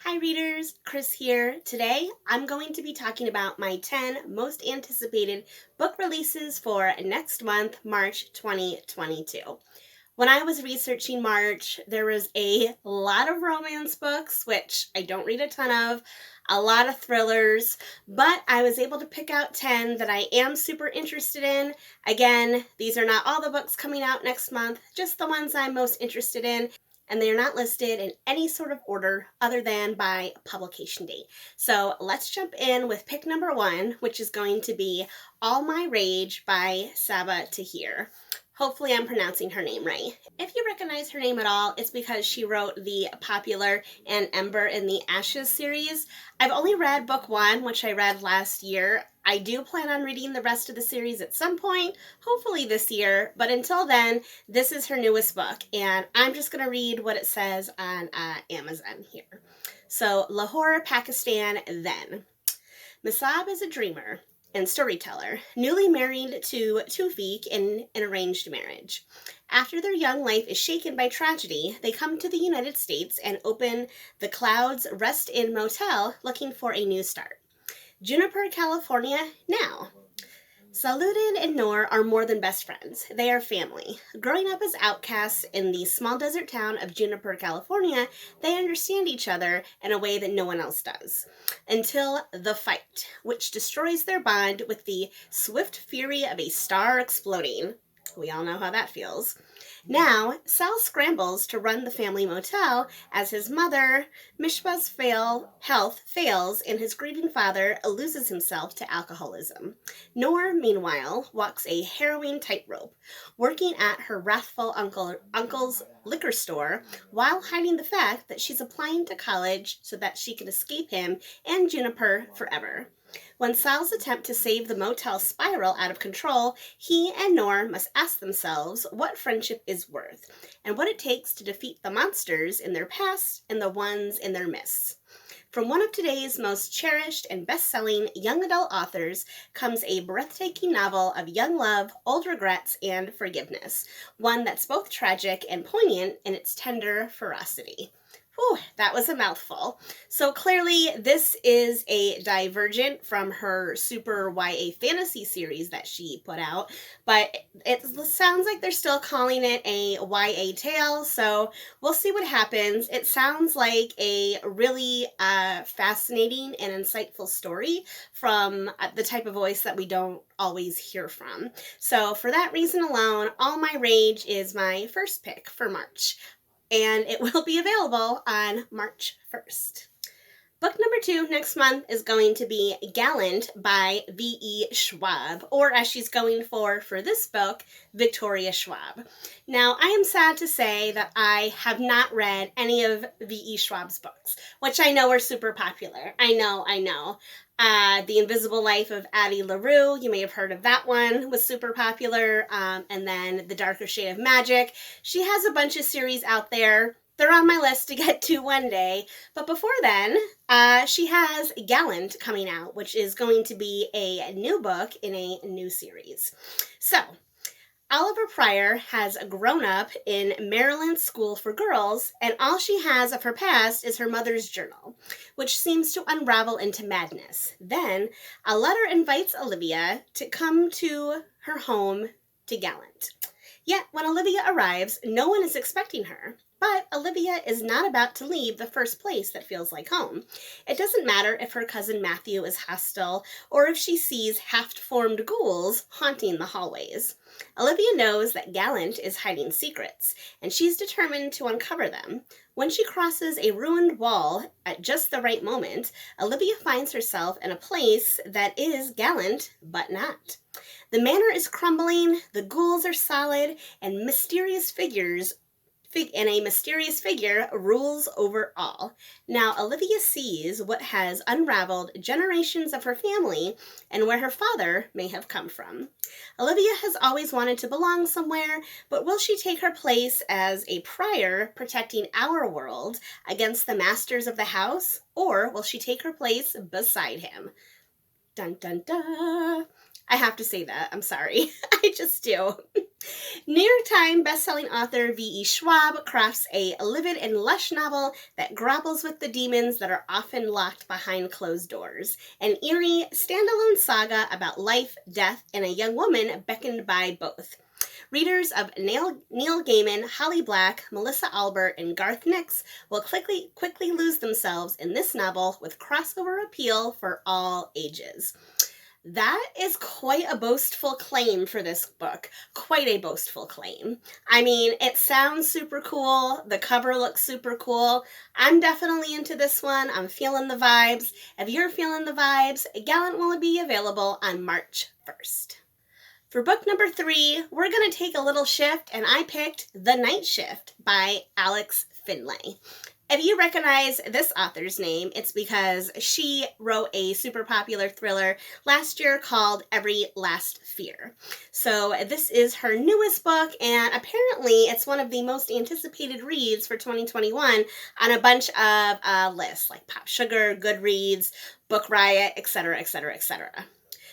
Hi readers, Chris here. Today I'm going to be talking about my 10 most anticipated book releases for next month, March 2022. When I was researching March, there was a lot of romance books, which I don't read a ton of, a lot of thrillers, but I was able to pick out 10 that I am super interested in. Again, these are not all the books coming out next month, just the ones I'm most interested in, and they are not listed in any sort of order other than by publication date. So let's jump in with pick number 1, which is going to be All My Rage by Sabaa Tahir. Hopefully I'm pronouncing her name right. If you recognize her name at all, it's because she wrote the popular An Ember in the Ashes series. I've only read book 1, which I read last year. I do plan on reading the rest of the series at some point, hopefully this year, but until then, this is her newest book, and I'm just going to read what it says on Amazon here. So, Lahore, Pakistan, then. Masab is a dreamer and storyteller, newly married to Tawfiq in an arranged marriage. After their young life is shaken by tragedy, they come to the United States and open the Clouds Rest Inn Motel looking for a new start. Juniper, California, now. Saludin and Noor are more than best friends. They are family. Growing up as outcasts in the small desert town of Juniper, California, they understand each other in a way that no one else does. Until the fight, which destroys their bond with the swift fury of a star exploding. We all know how that feels. Now, Sal scrambles to run the family motel as his mother, Mishpa's health fails and his grieving father loses himself to alcoholism. Noor, meanwhile, walks a harrowing tightrope, working at her wrathful uncle's liquor store while hiding the fact that she's applying to college so that she can escape him and Juniper forever. When Sal's attempt to save the motel spiral out of control, he and Noor must ask themselves what friendship is worth, and what it takes to defeat the monsters in their past and the ones in their midst. From one of today's most cherished and best-selling young adult authors comes a breathtaking novel of young love, old regrets, and forgiveness, one that's both tragic and poignant in its tender ferocity. Whew, that was a mouthful. So clearly this is a divergent from her super YA fantasy series that she put out, but it sounds like they're still calling it a YA tale, so we'll see what happens. It sounds like a really fascinating and insightful story from the type of voice that we don't always hear from. So for that reason alone, All My Rage is my first pick for March, and it will be available on March 1st. Book number 2 next month is going to be Gallant by V.E. Schwab, or as she's going for this book, Victoria Schwab. Now, I am sad to say that I have not read any of V.E. Schwab's books, which I know are super popular. I know. The Invisible Life of Addie LaRue, you may have heard of that one, was super popular. And then The Darker Shade of Magic. She has a bunch of series out there. They're on my list to get to one day. But before then, she has Gallant coming out, which is going to be a new book in a new series. So, Oliver Pryor has grown up in Maryland School for Girls, and all she has of her past is her mother's journal, which seems to unravel into madness. Then, a letter invites Olivia to come to her home to Gallant. Yet, when Olivia arrives, no one is expecting her. But Olivia is not about to leave the first place that feels like home. It doesn't matter if her cousin Matthew is hostile or if she sees half-formed ghouls haunting the hallways. Olivia knows that Gallant is hiding secrets, and she's determined to uncover them. When she crosses a ruined wall at just the right moment, Olivia finds herself in a place that is Gallant, but not. The manor is crumbling, the ghouls are solid, and a mysterious figure rules over all. Now, Olivia sees what has unraveled generations of her family and where her father may have come from. Olivia has always wanted to belong somewhere, but will she take her place as a Pryor protecting our world against the masters of the house, or will she take her place beside him? Dun dun dun! I have to say that. I'm sorry. I just do. New York Times bestselling author V.E. Schwab crafts a livid and lush novel that grapples with the demons that are often locked behind closed doors. An eerie, standalone saga about life, death, and a young woman beckoned by both. Readers of Neil Gaiman, Holly Black, Melissa Albert, and Garth Nix will quickly lose themselves in this novel with crossover appeal for all ages. That is quite a boastful claim for this book. Quite a boastful claim. I mean, it sounds super cool. The cover looks super cool. I'm definitely into this one. I'm feeling the vibes. If you're feeling the vibes, Gallant will be available on March 1st. For book number 3, we're going to take a little shift, and I picked The Night Shift by Alex Finlay. If you recognize this author's name, it's because she wrote a super popular thriller last year called Every Last Fear. So this is her newest book, and apparently it's one of the most anticipated reads for 2021 on a bunch of lists like Pop Sugar, Goodreads, Book Riot, etc., etc., etc.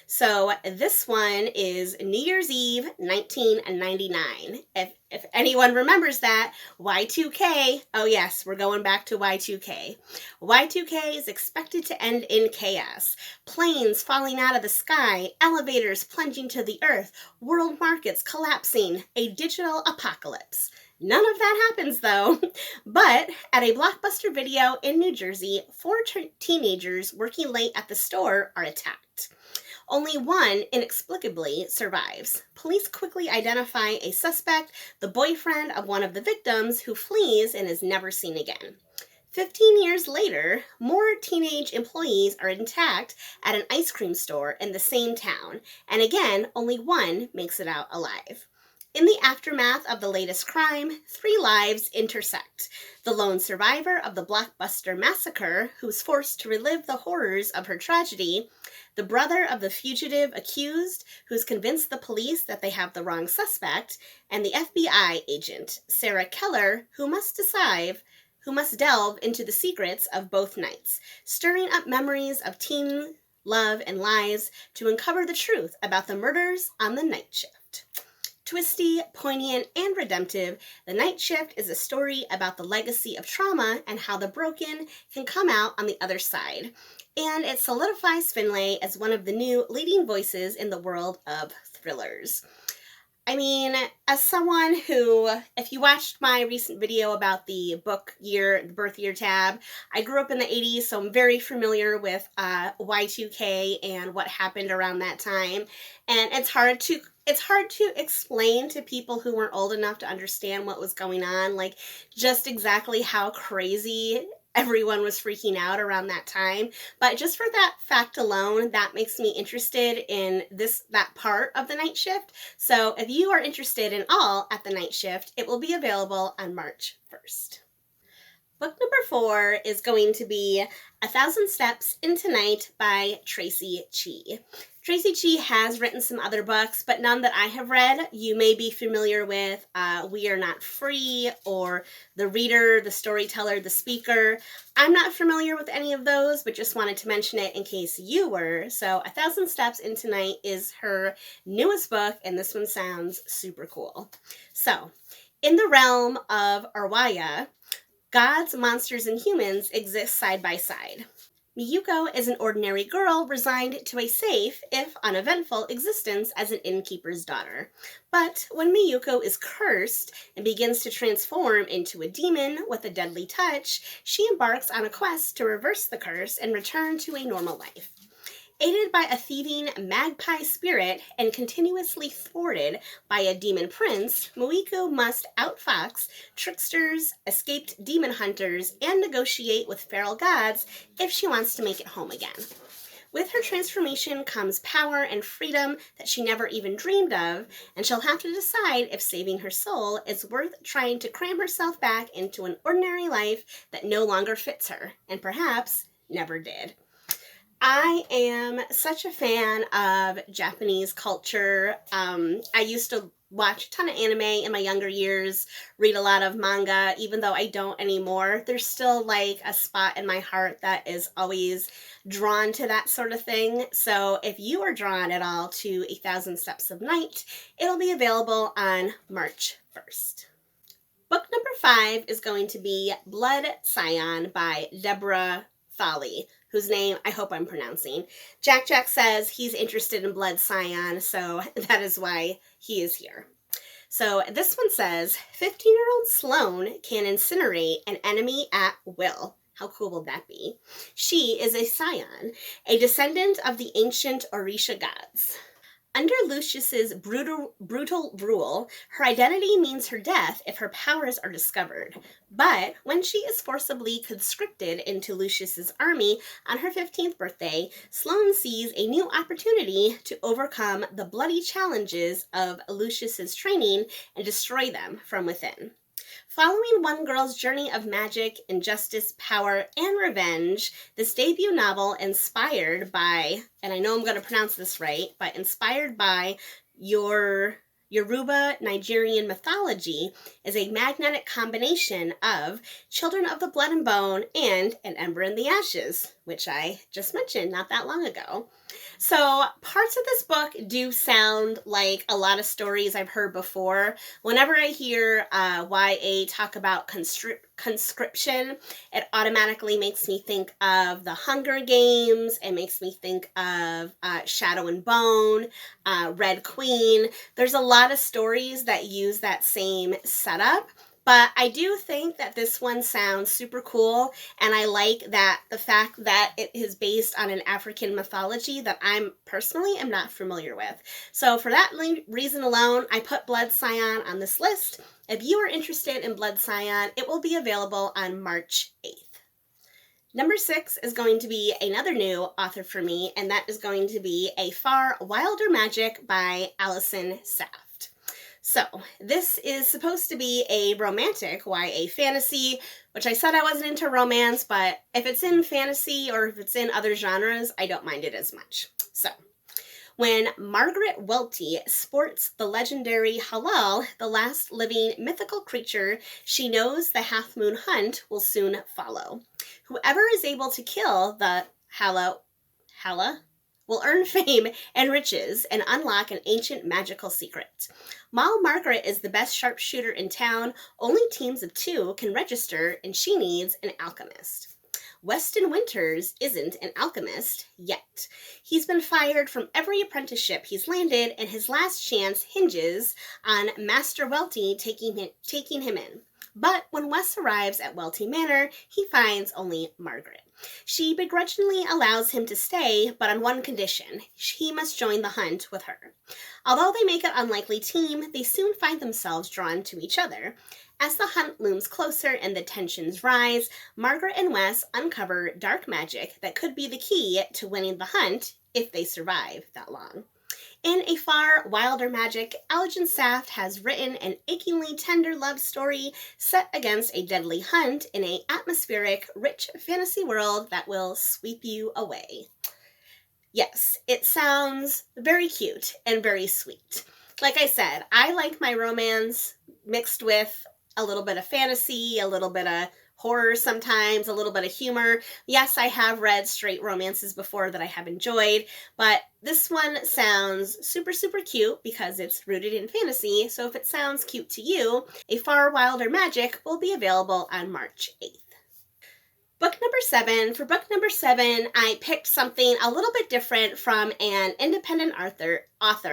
So this one is New Year's Eve, 1999. If anyone remembers that, Y2K, oh yes, we're going back to Y2K. Y2K is expected to end in chaos. Planes falling out of the sky, elevators plunging to the earth, world markets collapsing, a digital apocalypse. None of that happens, though. But at a Blockbuster Video in New Jersey, 4 teenagers working late at the store are attacked. Only one, inexplicably, survives. Police quickly identify a suspect, the boyfriend of one of the victims, who flees and is never seen again. 15 years later, more teenage employees are attacked at an ice cream store in the same town, and again, only one makes it out alive. In the aftermath of the latest crime, 3 lives intersect. The lone survivor of the Blockbuster massacre, who's forced to relive the horrors of her tragedy, the brother of the fugitive accused, who's convinced the police that they have the wrong suspect, and the FBI agent, Sarah Keller, who must delve into the secrets of both nights, stirring up memories of teen love and lies to uncover the truth about the murders on the night shift. Twisty, poignant, and redemptive, The Night Shift is a story about the legacy of trauma and how the broken can come out on the other side. And it solidifies Finlay as one of the new leading voices in the world of thrillers. I mean, as someone who, if you watched my recent video about the birth year tab, I grew up in the 80s, so I'm very familiar with Y2K and what happened around that time. And it's hard to explain to people who weren't old enough to understand what was going on, like just exactly how crazy everyone was freaking out around that time. But just for that fact alone, that makes me interested in that part of The Night Shift. So if you are interested in all at The Night Shift, it will be available on March 1st. Book number 4 is going to be 1,000 Steps Into Night by Tracy Chee. Tracy Chee has written some other books, but none that I have read. You may be familiar with We Are Not Free, or The Reader, The Storyteller, The Speaker. I'm not familiar with any of those, but just wanted to mention it in case you were. So 1,000 Steps Into Night is her newest book, and this one sounds super cool. So, in the realm of Arwaya, gods, monsters, and humans exist side by side. Miyuko is an ordinary girl resigned to a safe, if uneventful, existence as an innkeeper's daughter. But when Miyuko is cursed and begins to transform into a demon with a deadly touch, she embarks on a quest to reverse the curse and return to a normal life. Aided by a thieving magpie spirit and continuously thwarted by a demon prince, Miyuko must outfox tricksters, escaped demon hunters, and negotiate with feral gods if she wants to make it home again. With her transformation comes power and freedom that she never even dreamed of, and she'll have to decide if saving her soul is worth trying to cram herself back into an ordinary life that no longer fits her, and perhaps never did. I am such a fan of Japanese culture. I used to watch a ton of anime in my younger years, read a lot of manga, even though I don't anymore. There's still like a spot in my heart that is always drawn to that sort of thing. So if you are drawn at all to 1,000 Steps of Night, it'll be available on March 1st. Book number 5 is going to be Blood Scion by Deborah Folly, whose name I hope I'm pronouncing. Jack says he's interested in Blood Scion, so that is why he is here. So this one says, 15-year-old Sloane can incinerate an enemy at will. How cool will that be? She is a Scion, a descendant of the ancient Orisha gods. Under Lucius's brutal rule, her identity means her death if her powers are discovered. But when she is forcibly conscripted into Lucius's army on her 15th birthday, Sloane sees a new opportunity to overcome the bloody challenges of Lucius's training and destroy them from within. Following one girl's journey of magic, injustice, power, and revenge, this debut novel inspired by, and I know I'm going to pronounce this right, but inspired by Yoruba Nigerian mythology, is a magnetic combination of Children of the Blood and Bone and An Ember in the Ashes, which I just mentioned not that long ago. So parts of this book do sound like a lot of stories I've heard before. Whenever I hear YA talk about conscription, it automatically makes me think of the Hunger Games. It makes me think of Shadow and Bone, Red Queen. There's a lot of stories that use that same setup. But I do think that this one sounds super cool, and I like that the fact that it is based on an African mythology that I'm personally am not familiar with. So for that reason alone, I put Blood Scion on this list. If you are interested in Blood Scion, it will be available on March 8th. Number 6 is going to be another new author for me, and that is going to be A Far Wilder Magic by Allison Saft. So, this is supposed to be a romantic YA fantasy, which I said I wasn't into romance, but if it's in fantasy or if it's in other genres, I don't mind it as much. So, when Margaret Welty sports the legendary Halal, the last living mythical creature, she knows the half-moon hunt will soon follow. Whoever is able to kill the Hala will earn fame and riches and unlock an ancient magical secret. While Margaret is the best sharpshooter in town, only teams of 2 can register, and she needs an alchemist. Weston Winters isn't an alchemist yet. He's been fired from every apprenticeship he's landed, and his last chance hinges on Master Welty taking him in. But when Wes arrives at Welty Manor, he finds only Margaret. She begrudgingly allows him to stay, but on one condition: he must join the hunt with her. Although they make an unlikely team, they soon find themselves drawn to each other. As the hunt looms closer and the tensions rise, Margaret and Wes uncover dark magic that could be the key to winning the hunt if they survive that long. In A Far Wilder Magic, Allison Saft has written an achingly tender love story set against a deadly hunt in an atmospheric, rich fantasy world that will sweep you away. Yes, it sounds very cute and very sweet. Like I said, I like my romance mixed with a little bit of fantasy, a little bit of horror sometimes, a little bit of humor. Yes, I have read straight romances before that I have enjoyed, but this one sounds super, super cute because it's rooted in fantasy. So if it sounds cute to you, A Far Wilder Magic will be available on March 8th. Book number 7. For book number 7, I picked something a little bit different from an independent author,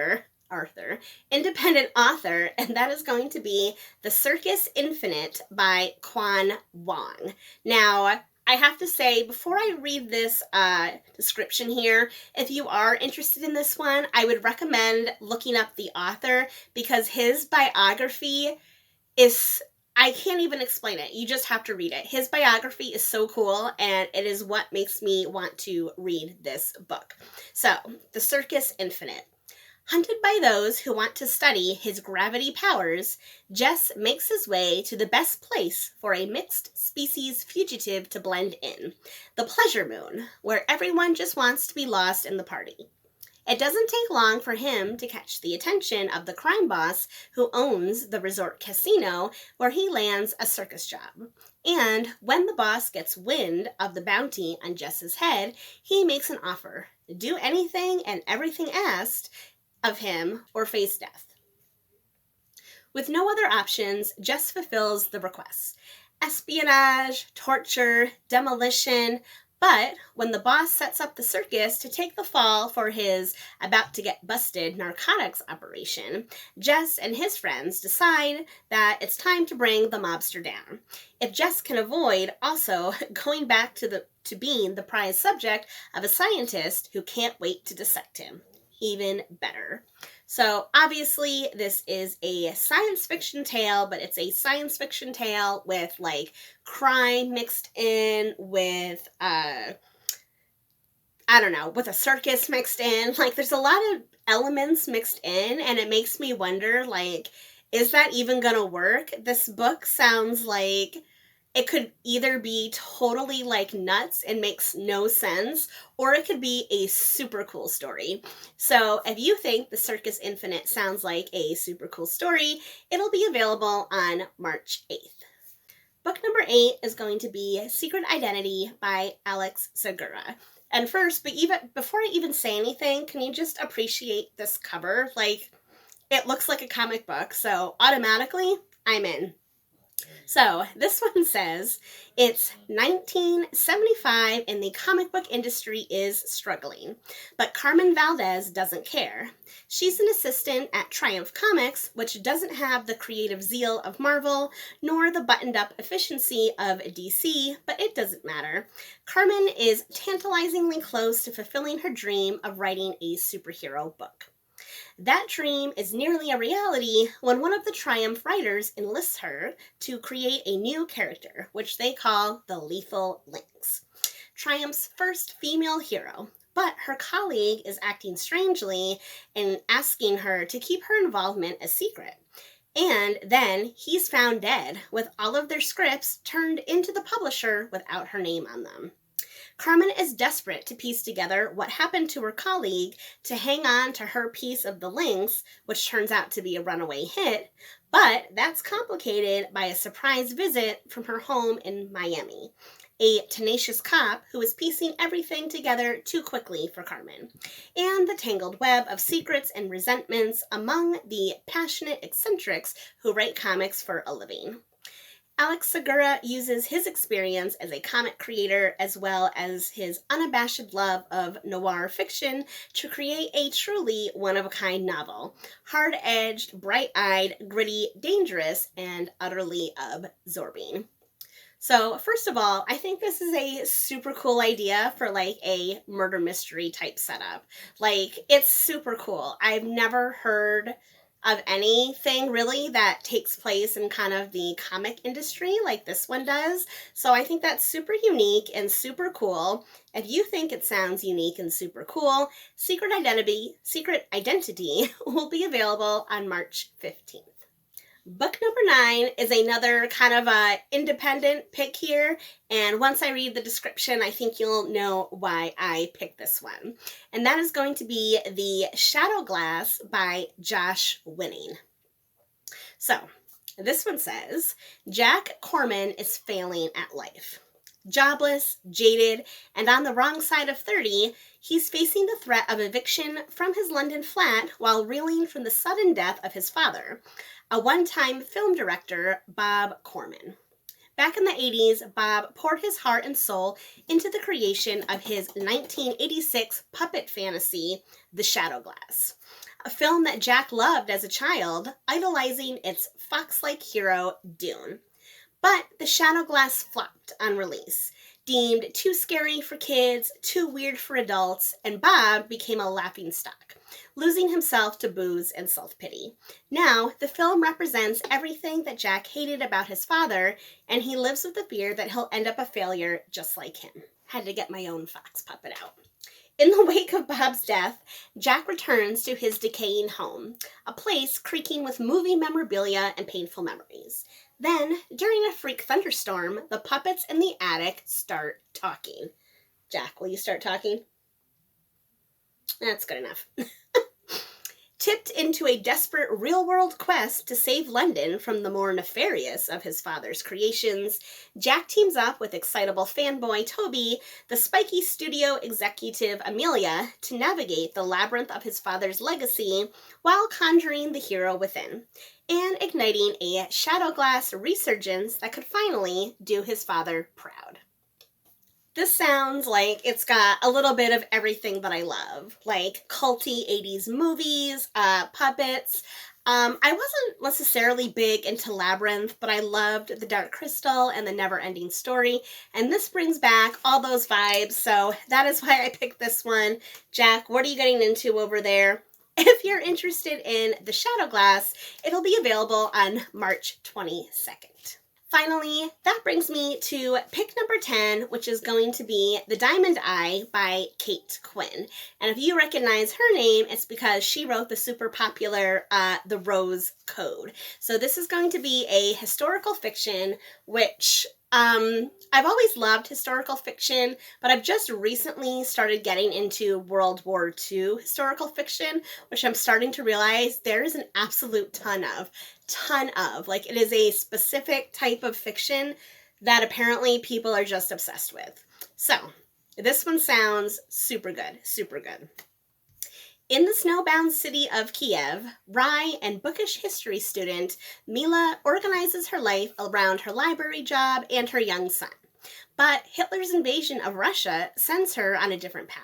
and that is going to be The Circus Infinite by Quan Wong. Now, I have to say, before I read this description here, if you are interested in this one, I would recommend looking up the author, because his biography is, I can't even explain it. You just have to read it. His biography is so cool, and it is what makes me want to read this book. So, The Circus Infinite. Hunted by those who want to study his gravity powers, Jess makes his way to the best place for a mixed-species fugitive to blend in, the Pleasure Moon, where everyone just wants to be lost in the party. It doesn't take long for him to catch the attention of the crime boss who owns the resort casino where he lands a circus job. And when the boss gets wind of the bounty on Jess's head, he makes an offer: do anything and everything asked of him or face death. With no other options, Jess fulfills the requests: espionage, torture, demolition. But when the boss sets up the circus to take the fall for his about to get busted narcotics operation, Jess and his friends decide that it's time to bring the mobster down. If Jess can avoid also going back to being the prize subject of a scientist who can't wait to dissect him, even better. So obviously this is a science fiction tale, but it's a science fiction tale with like crime mixed in with with a circus mixed in. Like there's a lot of elements mixed in, and it makes me wonder, like, is that even gonna work? This book sounds like it could either be totally like nuts and makes no sense, or it could be a super cool story. So if you think the Circus Infinite sounds like a super cool story, it'll be available on March 8th. Book number 8 is going to be Secret Identity by Alex Segura. And first, before I even say anything, can you just appreciate this cover? Like, it looks like a comic book, so automatically I'm in. So this one says, it's 1975 and the comic book industry is struggling, but Carmen Valdez doesn't care. She's an assistant at Triumph Comics, which doesn't have the creative zeal of Marvel, nor the buttoned-up efficiency of DC, but it doesn't matter. Carmen is tantalizingly close to fulfilling her dream of writing a superhero book. That dream is nearly a reality when one of the Triumph writers enlists her to create a new character, which they call the Lethal Lynx, Triumph's first female hero. But her colleague is acting strangely and asking her to keep her involvement a secret. And then he's found dead, with all of their scripts turned into the publisher without her name on them. Carmen is desperate to piece together what happened to her colleague to hang on to her piece of the Lynx, which turns out to be a runaway hit, but that's complicated by a surprise visit from her home in Miami, a tenacious cop who is piecing everything together too quickly for Carmen, and the tangled web of secrets and resentments among the passionate eccentrics who write comics for a living. Alex Segura uses his experience as a comic creator as well as his unabashed love of noir fiction to create a truly one-of-a-kind novel. Hard-edged, bright-eyed, gritty, dangerous, and utterly absorbing. So, first of all, I think this is a super cool idea for like a murder mystery type setup. Like, it's super cool. I've never heard of anything really that takes place in kind of the comic industry like this one does. So I think that's super unique and super cool. If you think it sounds unique and super cool, Secret Identity will be available on March 15th. Book number 9 is another kind of a independent pick here, and once I read the description, I think you'll know why I picked this one. And that is going to be The Shadow Glass by Josh Winning. So, this one says, Jack Corman is failing at life. Jobless, jaded, and on the wrong side of 30, he's facing the threat of eviction from his London flat while reeling from the sudden death of his father, a one-time film director, Bob Corman. Back in the 80s, Bob poured his heart and soul into the creation of his 1986 puppet fantasy, The Shadow Glass, a film that Jack loved as a child, idolizing its fox-like hero, Dune. But The Shadow Glass flopped on release, deemed too scary for kids, too weird for adults, and Bob became a laughingstock, losing himself to booze and self-pity. Now, the film represents everything that Jack hated about his father, and he lives with the fear that he'll end up a failure just like him. Had to get my own fox puppet out. In the wake of Bob's death, Jack returns to his decaying home, a place creaking with movie memorabilia and painful memories. Then, during a freak thunderstorm, the puppets in the attic start talking. Jack, will you start talking? That's good enough. Tipped into a desperate real-world quest to save London from the more nefarious of his father's creations, Jack teams up with excitable fanboy Toby, the spiky studio executive Amelia, to navigate the labyrinth of his father's legacy while conjuring the hero within, and igniting a Shadowglass resurgence that could finally do his father proud. This sounds like it's got a little bit of everything that I love, like culty 80s movies, puppets. I wasn't necessarily big into Labyrinth, but I loved The Dark Crystal and The Never-Ending Story, and this brings back all those vibes, so that is why I picked this one. Jack, what are you getting into over there? If you're interested in The Shadowglass, it'll be available on March 22nd. Finally, that brings me to pick number 10, which is going to be The Diamond Eye by Kate Quinn. And if you recognize her name, it's because she wrote the super popular The Rose Code. So this is going to be a historical fiction, which I've always loved historical fiction, but I've just recently started getting into World War II historical fiction, which I'm starting to realize there is an absolute ton of. Like, it is a specific type of fiction that apparently people are just obsessed with. So, this one sounds super good, super good. In the snowbound city of Kiev, wry and bookish history student Mila organizes her life around her library job and her young son. But Hitler's invasion of Russia sends her on a different path.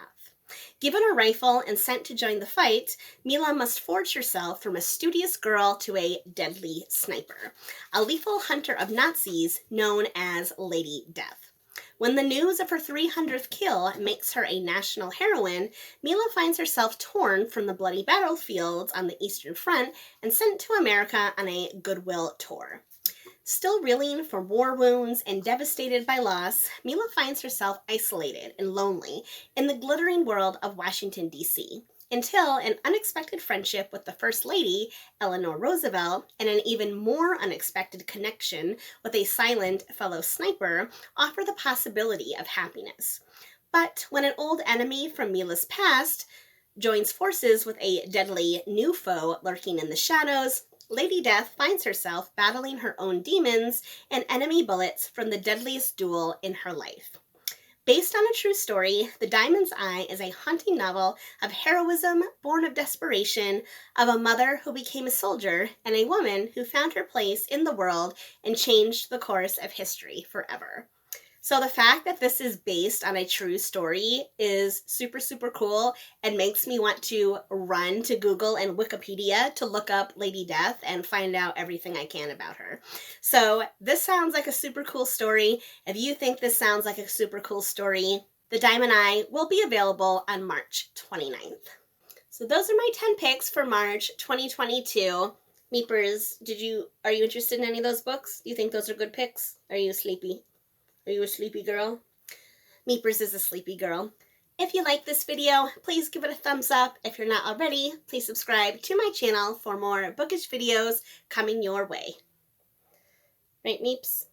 Given a rifle and sent to join the fight, Mila must forge herself from a studious girl to a deadly sniper, a lethal hunter of Nazis known as Lady Death. When the news of her 300th kill makes her a national heroine, Mila finds herself torn from the bloody battlefields on the Eastern Front and sent to America on a goodwill tour. Still reeling from war wounds and devastated by loss, Mila finds herself isolated and lonely in the glittering world of Washington, D.C., until an unexpected friendship with the First Lady, Eleanor Roosevelt, and an even more unexpected connection with a silent fellow sniper offer the possibility of happiness. But when an old enemy from Mila's past joins forces with a deadly new foe lurking in the shadows, Lady Death finds herself battling her own demons and enemy bullets from the deadliest duel in her life. Based on a true story, The Diamond's Eye is a haunting novel of heroism born of desperation, of a mother who became a soldier, and a woman who found her place in the world and changed the course of history forever. So the fact that this is based on a true story is super, super cool and makes me want to run to Google and Wikipedia to look up Lady Death and find out everything I can about her. So this sounds like a super cool story. If you think this sounds like a super cool story, The Diamond Eye will be available on March 29th. So those are my 10 picks for March 2022. Meepers, are you interested in any of those books? Do you think those are good picks? Are you sleepy? Are you a sleepy girl? Meepers is a sleepy girl. If you like this video, please give it a thumbs up. If you're not already, please subscribe to my channel for more bookish videos coming your way. Right, Meeps?